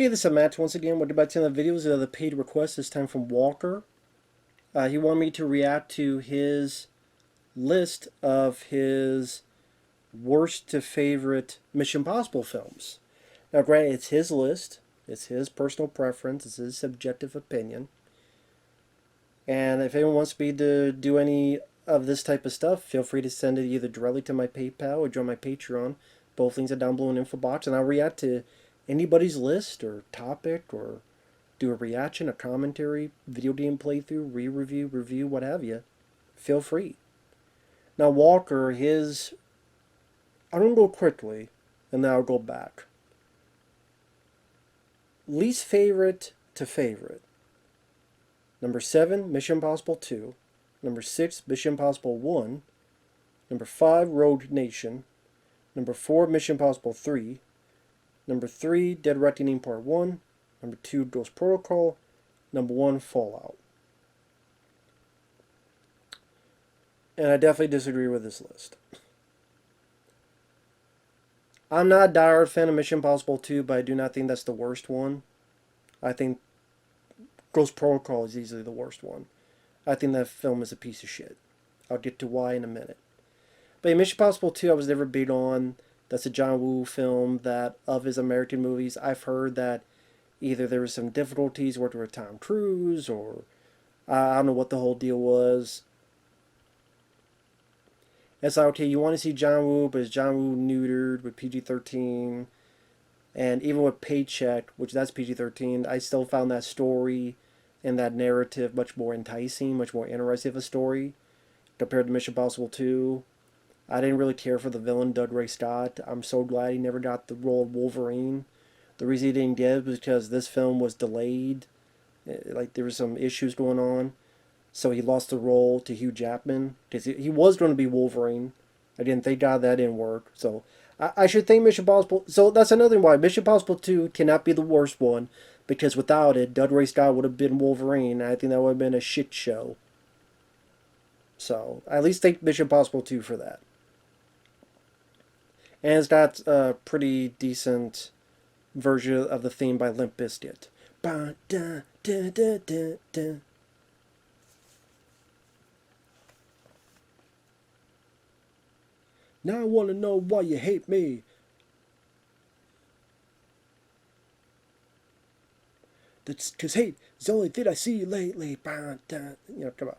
Hey, this is Matt once again. We're about to end the videos of the paid request, this time from Walker. He wanted me to react to his list of his worst to favorite Mission Impossible films. Now, granted, it's his list, it's his personal preference, it's his subjective opinion. And if anyone wants me to do any of this type of stuff, feel free to send it either directly to my PayPal or join my Patreon. Both links are down below in the info box, and I'll react to anybody's list or topic or do a reaction, a commentary, video game playthrough, re-review, review, what have you. Feel free. Now Walker, I'm going to go quickly, and then I'll go back. Least favorite to favorite. Number 7, Mission Impossible 2. Number 6, Mission Impossible 1. Number 5, Rogue Nation. Number 4, Mission Impossible 3. Number 3, Dead Reckoning Part 1. Number 2, Ghost Protocol. Number 1, Fallout. And I definitely disagree with this list. I'm not a diehard fan of Mission Impossible 2, but I do not think that's the worst one. I think Ghost Protocol is easily the worst one. I think that film is a piece of shit. I'll get to why in a minute. But in Mission Impossible 2, I was never big on. That's a John Woo film that, of his American movies, I've heard that either there was some difficulties working with Tom Cruise, or I don't know what the whole deal was. It's like, okay, you want to see John Woo, but is John Woo neutered with PG-13? And even with Paycheck, which that's PG-13, I still found that story and that narrative much more enticing, much more interesting of a story compared to Mission Impossible 2. I didn't really care for the villain, Dougray Scott. I'm so glad he never got the role of Wolverine. The reason he didn't get it was because this film was delayed. Like, there were some issues going on. So he lost the role to Hugh Jackman. Because he was going to be Wolverine. Thank God that didn't work. So I should think Mission Impossible... So that's another why. Mission Impossible 2 cannot be the worst one. Because without it, Dougray Scott would have been Wolverine. And I think that would have been a shit show. So, at least take Mission Impossible 2 for that. And it's got a pretty decent version of the theme by Limp Bizkit. Ba, da, da, da, da, da. Now I want to know why you hate me. That's because hate is the only thing I see lately. Ba, da. Come on.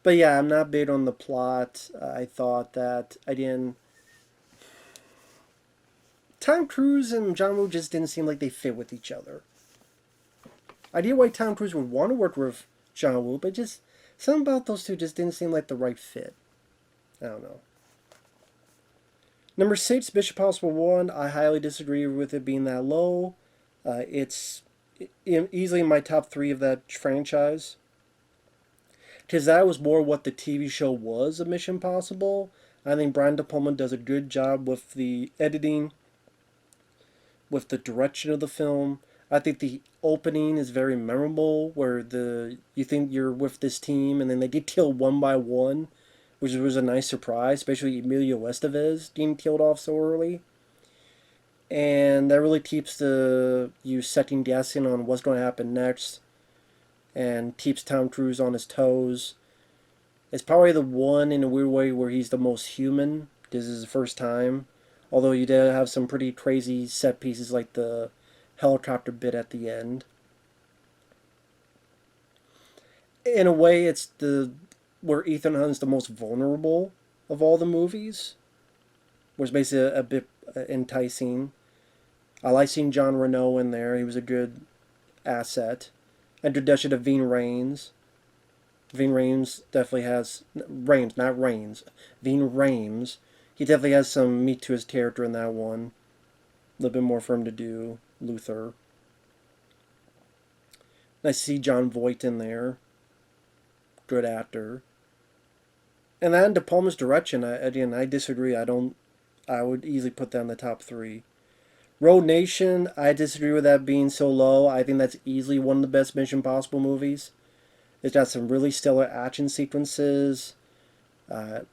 But yeah, I'm not big on the plot. I thought that I didn't... Tom Cruise and John Woo just didn't seem like they fit with each other. I get why Tom Cruise would want to work with John Woo, but just something about those two just didn't seem like the right fit. I don't know. Number 6, Mission Impossible 1. I highly disagree with it being that low. It's easily in my top 3 of that franchise. Because that was more what the TV show was of Mission Impossible. I think Brian De Palma does a good job with the editing, with the direction of the film. I think the opening is very memorable, where you think you're with this team, and then they get killed one by one, which was a nice surprise, especially Emilio Estevez getting killed off so early. And that really keeps you second guessing on what's going to happen next, and keeps Tom Cruise on his toes. It's probably the one, in a weird way, where he's the most human. This is his first time. Although you did have some pretty crazy set pieces like the helicopter bit at the end. In a way, it's where Ethan Hunt's the most vulnerable of all the movies, which makes it a bit enticing. I like seeing John Reno in there. He was a good asset. Introduction of Ving Rhames. Ving Rhames definitely has... Rhames, not Rains. Ving Rhames. He definitely has some meat to his character in that one. A little bit more for him to do. Luther. Nice to see John Voight in there. Good actor. And then De Palma's direction, I disagree. I would easily put that in the top 3. Rogue Nation, I disagree with that being so low. I think that's easily one of the best Mission Impossible movies. It's got some really stellar action sequences. A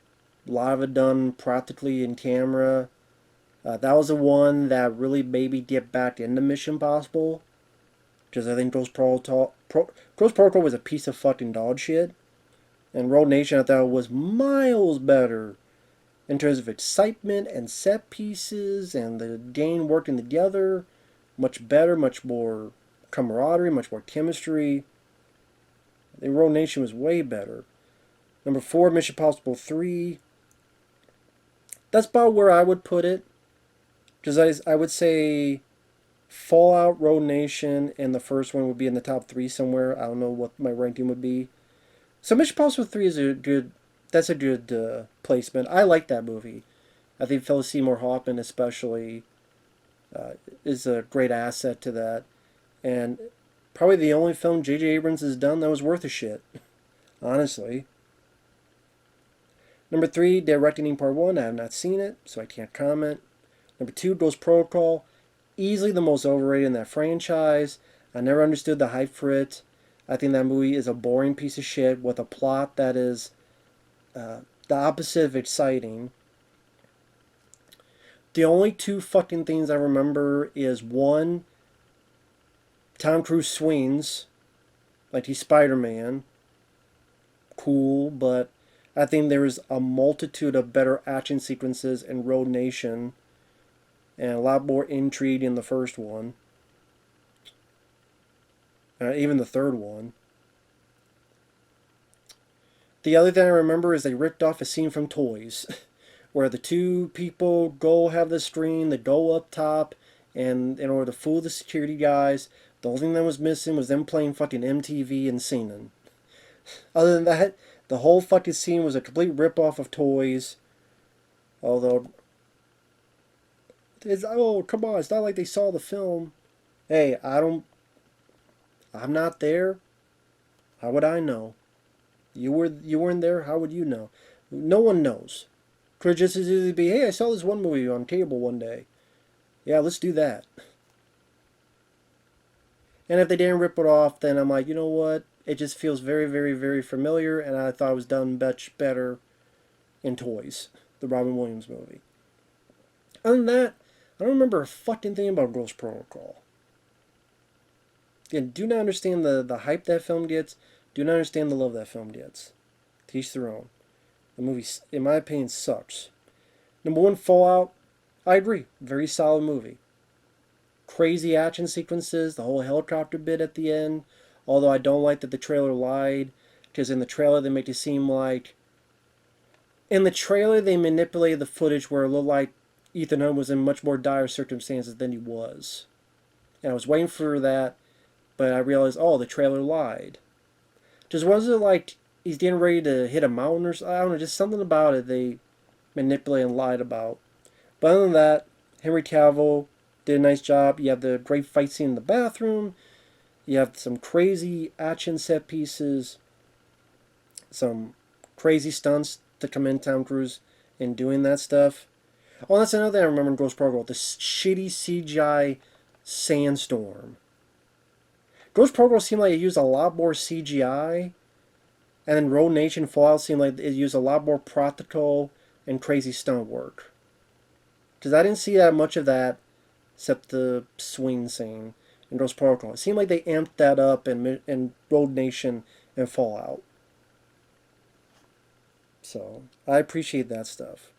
lot of it done practically in camera. That was the one that really made me get back into Mission Impossible. Because I think Ghost Protocol was a piece of fucking dog shit. And Road Nation I thought was miles better in terms of excitement and set pieces and the gang working together. Much better, much more camaraderie, much more chemistry. I think Road Nation was way better. Number 4, Mission Impossible 3. That's about where I would put it. Because I would say Fallout, Road Nation, and the first one would be in the top 3 somewhere. I don't know what my ranking would be. So Mission Impossible 3 is a good. That's a good placement. I like that movie. I think Phyllis Seymour Hoffman especially is a great asset to that, and probably the only film J.J. Abrams has done that was worth a shit. Honestly. Number 3, Dead Reckoning Part 1. I have not seen it, so I can't comment. Number 2, Ghost Protocol. Easily the most overrated in that franchise. I never understood the hype for it. I think that movie is a boring piece of shit with a plot that is the opposite of exciting. The only two fucking things I remember is one, Tom Cruise swings like he's Spider-Man. Cool, but I think there is a multitude of better action sequences in Road Nation and a lot more intrigue in the first one. Even the third one. The other thing I remember is they ripped off a scene from Toys where the two people go have the screen, they go up top, and in order to fool the security guys, the only thing that was missing was them playing fucking MTV and singing. Other than that, the whole fucking scene was a complete rip-off of Toys. Although, oh, come on, it's not like they saw the film. Hey, I'm not there. How would I know? You weren't there. How would you know? No one knows. Could just as easily be, hey, I saw this one movie on cable one day. Yeah, let's do that. And if they didn't rip it off, then I'm like, you know what? It just feels very, very, very familiar, and I thought it was done much better in Toys, the Robin Williams movie. Other than that, I don't remember a fucking thing about Ghost Protocol. Again, do not understand the hype that film gets. Do not understand the love that film gets. To each their own. The movie, in my opinion, sucks. Number 1, Fallout. I agree. Very solid movie. Crazy action sequences, the whole helicopter bit at the end. Although I don't like that the trailer lied. Because in the trailer they make it seem like... In the trailer they manipulated the footage where it looked like Ethan Hunt was in much more dire circumstances than he was. And I was waiting for that, but I realized, oh, the trailer lied. Just wasn't it like he's getting ready to hit a mountain or something? I don't know, just something about it they manipulated and lied about. But other than that, Henry Cavill did a nice job. You have the great fight scene in the bathroom. You have some crazy action set pieces. Some crazy stunts to commend Tom Cruise in doing that stuff. Oh, that's another thing I remember in Ghost Protocol. The shitty CGI sandstorm. Ghost Protocol seemed like it used a lot more CGI, and then Road Nation Fallout seemed like it used a lot more practical and crazy stunt work. Because I didn't see that much of that, except the swing scene in Ghost Protocol. It seemed like they amped that up in Road Nation and Fallout. So, I appreciate that stuff.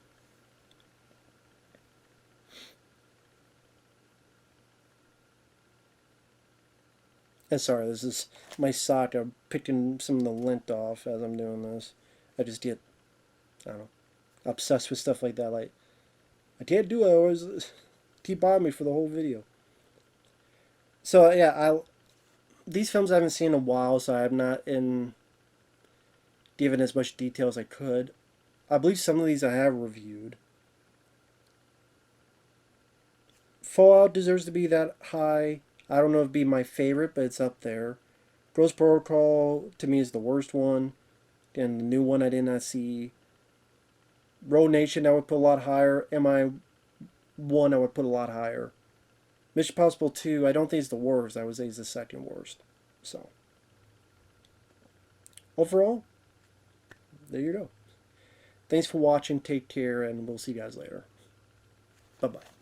And sorry, this is my sock. I'm picking some of the lint off as I'm doing this. I just get, I don't know, obsessed with stuff like that. Like, I can't do it. I always keep on me for the whole video. So yeah, these films I haven't seen in a while, so I'm not in given as much detail as I could. I believe some of these I have reviewed. Fallout deserves to be that high. I don't know if it'd be my favorite, but it's up there. Ghost Protocol to me is the worst one, and the new one I did not see. Road Nation I would put a lot higher. MI1 I would put a lot higher. Mission Impossible 2 I don't think it's the worst. I would say it's the second worst. So overall, there you go. Thanks for watching. Take care, and we'll see you guys later. Bye-bye.